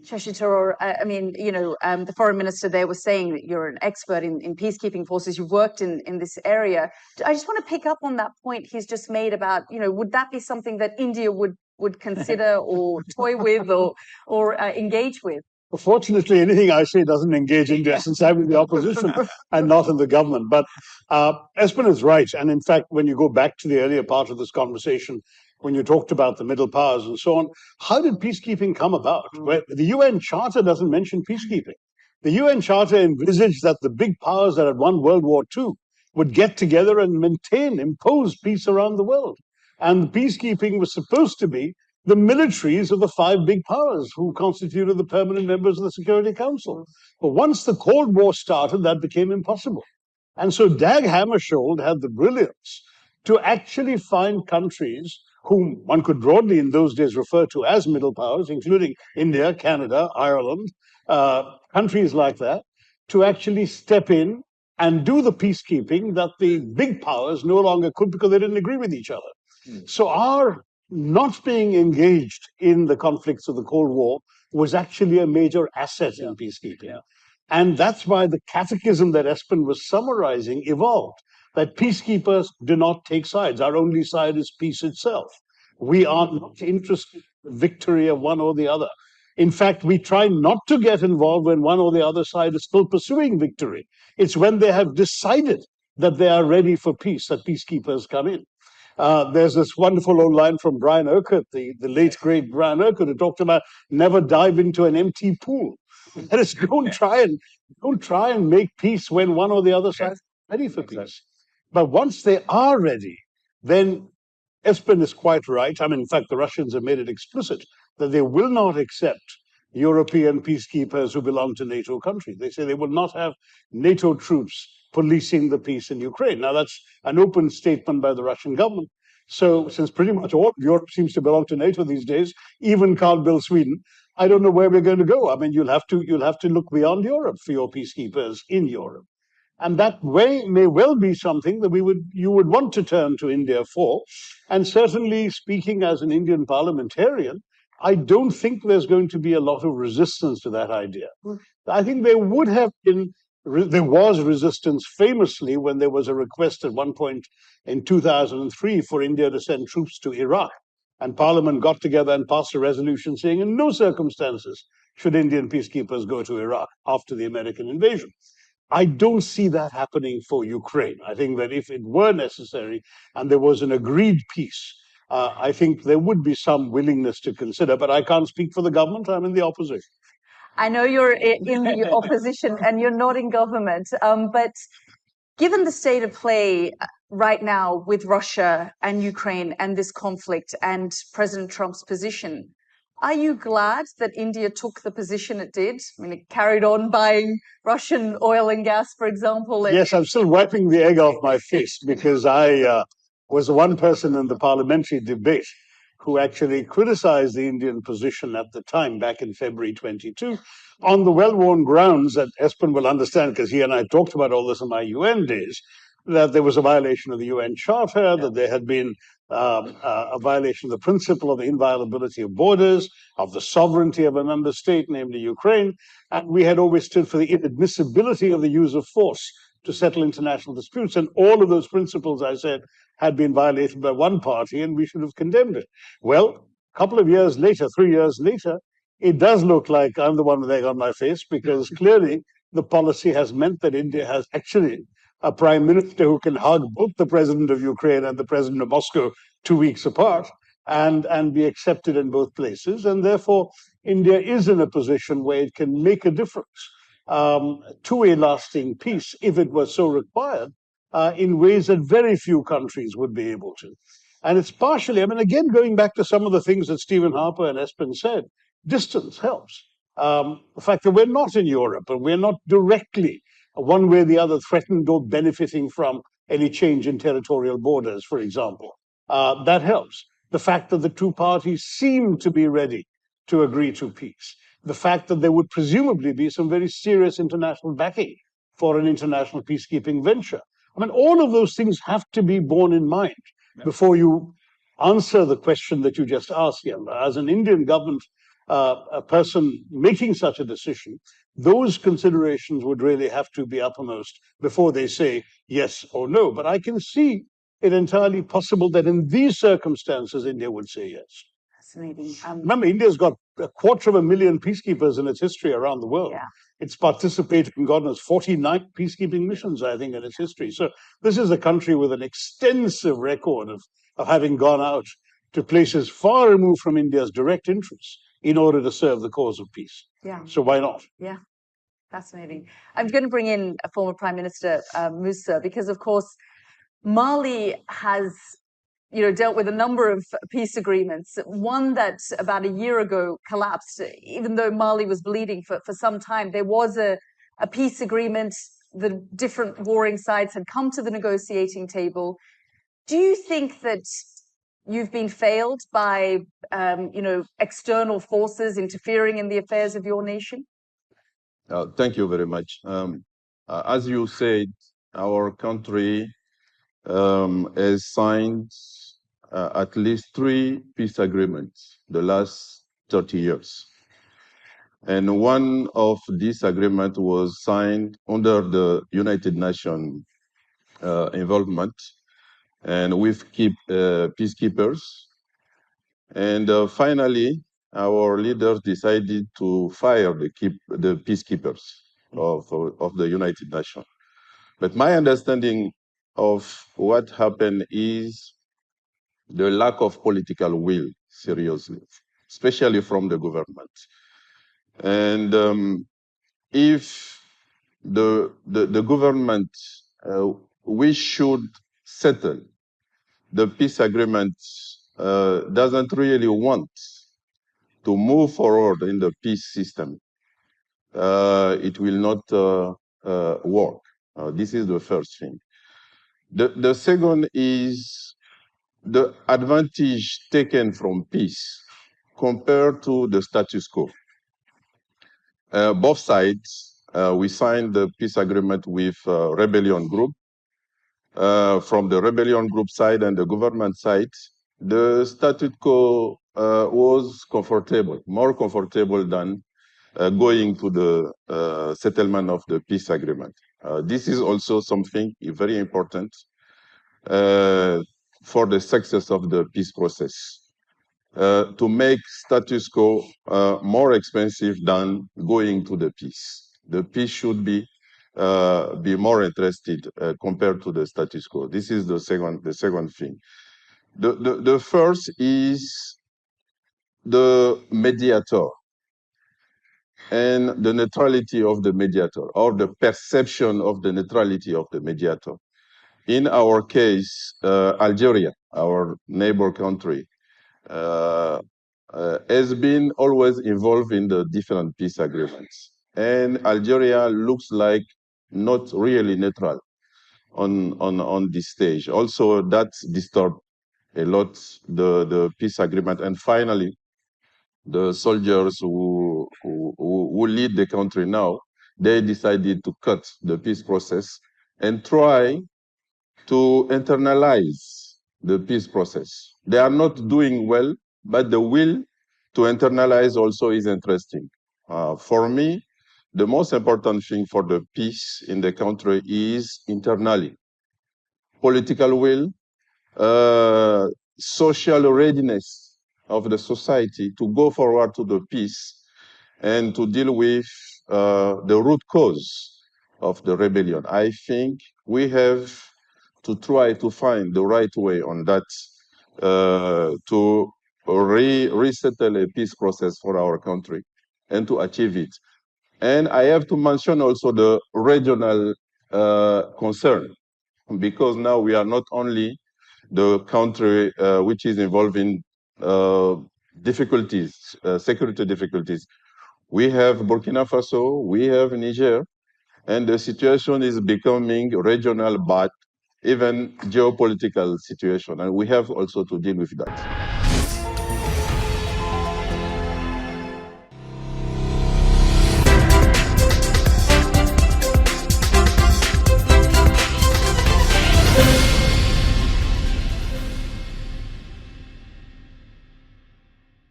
Shashi Tharoor, I mean, the foreign minister there was saying that you're an expert in peacekeeping forces. You've worked in this area. I just want to pick up on that point he's just made about, would that be something that India would consider or toy with or engage with? Fortunately, anything I say doesn't engage India since I'm in the opposition and not in the government. But Espen is right. And in fact, when you go back to the earlier part of this conversation, when you talked about the middle powers and so on, how did peacekeeping come about? Well, the UN Charter doesn't mention peacekeeping. The UN Charter envisaged that the big powers that had won World War II would get together and impose peace around the world. And peacekeeping was supposed to be the militaries of the five big powers who constituted the permanent members of the Security Council. But once the Cold War started, that became impossible. And so Dag Hammarskjöld had the brilliance to actually find countries whom one could broadly in those days refer to as middle powers, including India, Canada, Ireland, countries like that, to actually step in and do the peacekeeping that the big powers no longer could because they didn't agree with each other. So our not being engaged in the conflicts of the Cold War was actually a major asset in peacekeeping. Yeah. And that's why the catechism that Espen was summarizing evolved, that peacekeepers do not take sides. Our only side is peace itself. We are not interested in the victory of one or the other. In fact, we try not to get involved when one or the other side is still pursuing victory. It's when they have decided that they are ready for peace that peacekeepers come in. There's this wonderful old line from Brian Urquhart, the late great Brian Urquhart, who talked about never dive into an empty pool. That is, don't try and make peace when one or the other side is ready for peace. But once they are ready, then Espen is quite right. I mean, in fact, the Russians have made it explicit that they will not accept European peacekeepers who belong to NATO countries. They say they will not have NATO troops policing the peace in Ukraine. Now, that's an open statement by the Russian government. So, since pretty much all of Europe seems to belong to NATO these days, even can't build Sweden, I don't know where we're going to go. I mean, you'll have to look beyond Europe for your peacekeepers in Europe. And that may well be something that you would want to turn to India for. And certainly, speaking as an Indian parliamentarian, I don't think there's going to be a lot of resistance to that idea. I think there was resistance famously when there was a request at one point in 2003 for India to send troops to Iraq. And Parliament got together and passed a resolution saying in no circumstances should Indian peacekeepers go to Iraq after the American invasion. I don't see that happening for Ukraine. I think that if it were necessary and there was an agreed peace, I think there would be some willingness to consider, but I can't speak for the government. I'm in the opposition. I know you're in the opposition and you're not in government, but given the state of play right now with Russia and Ukraine and this conflict and President Trump's position, are you glad that India took the position it did? I mean, it carried on buying Russian oil and gas, for example. Yes, I'm still wiping the egg off my face because I was the one person in the parliamentary debate who actually criticized the Indian position at the time, back in February 22, on the well-worn grounds that Espen will understand, because he and I talked about all this in my UN days, that there was a violation of the UN Charter, that there had been a violation of the principle of the inviolability of borders, of the sovereignty of a member state, namely Ukraine, and we had always stood for the inadmissibility of the use of force to settle international disputes. And all of those principles, I said, had been violated by one party, and we should have condemned it. Well, a couple of years later, 3 years later, it does look like I'm the one with egg on my face, because clearly the policy has meant that India has actually a prime minister who can hug both the president of Ukraine and the president of Moscow 2 weeks apart and be accepted in both places. And therefore, India is in a position where it can make a difference to a lasting peace, if it was so required, in ways that very few countries would be able to. And it's partially, I mean, again, going back to some of the things that Stephen Harper and Espen said, distance helps. The fact that we're not in Europe and we're not directly, one way or the other, threatened or benefiting from any change in territorial borders, for example, that helps. The fact that the two parties seem to be ready to agree to peace. The fact that there would presumably be some very serious international backing for an international peacekeeping venture. I mean, all of those things have to be borne in mind before you answer the question that you just asked, Yamba. As an Indian government a person making such a decision, those considerations would really have to be uppermost before they say yes or no. But I can see it entirely possible that in these circumstances, India would say yes. Fascinating. Remember, India's got 250,000 peacekeepers in its history around the world. Yeah. It's participated in, God knows, 49 peacekeeping missions, I think, in its history. So this is a country with an extensive record of having gone out to places far removed from India's direct interests in order to serve the cause of peace. Yeah. So why not? Yeah. Fascinating. I'm going to bring in a former Prime Minister, Musa, because, of course, Mali has, dealt with a number of peace agreements. One that about a year ago collapsed, even though Mali was bleeding for some time. There was a peace agreement. The different warring sides had come to the negotiating table. Do you think that you've been failed by, external forces interfering in the affairs of your nation? Thank you very much. As you said, our country has signed at least 3 peace agreements the last 30 years. And one of these agreements was signed under the United Nations involvement and with peacekeepers. And finally, our leaders decided to fire the peacekeepers of the United Nations. But my understanding of what happened is the lack of political will, seriously, especially from the government. And if the government, we should settle the peace agreement, doesn't really want to move forward in the peace system, it will not work. This is the first thing. The second is the advantage taken from peace compared to the status quo. Both sides, we signed the peace agreement with rebellion group. From the rebellion group side and the government side, the status quo was comfortable, more comfortable than going to the settlement of the peace agreement. This is also something very important for the success of the peace process. To make status quo more expensive than going to the peace. The peace should be more interested compared to the status quo. This is the second thing. The first is the mediator and the neutrality of the mediator, or the perception of the neutrality of the mediator. In our case, Algeria, our neighbor country, has been always involved in the different peace agreements. And Algeria looks like not really neutral on this stage. Also, that disturbed a lot the peace agreement. And finally, the soldiers who lead the country now, they decided to cut the peace process and try to internalize the peace process. They are not doing well, but the will to internalize also is interesting. For me, the most important thing for the peace in the country is internally. Political will, social readiness of the society to go forward to the peace and to deal with the root cause of the rebellion. I think we have to try to find the right way on that to resettle a peace process for our country and to achieve it. And I have to mention also the regional concern, because now we are not only the country which is involved in difficulties, security difficulties. We have Burkina Faso, we have Niger, and the situation is becoming regional, but even geopolitical situation, and we have also to deal with that.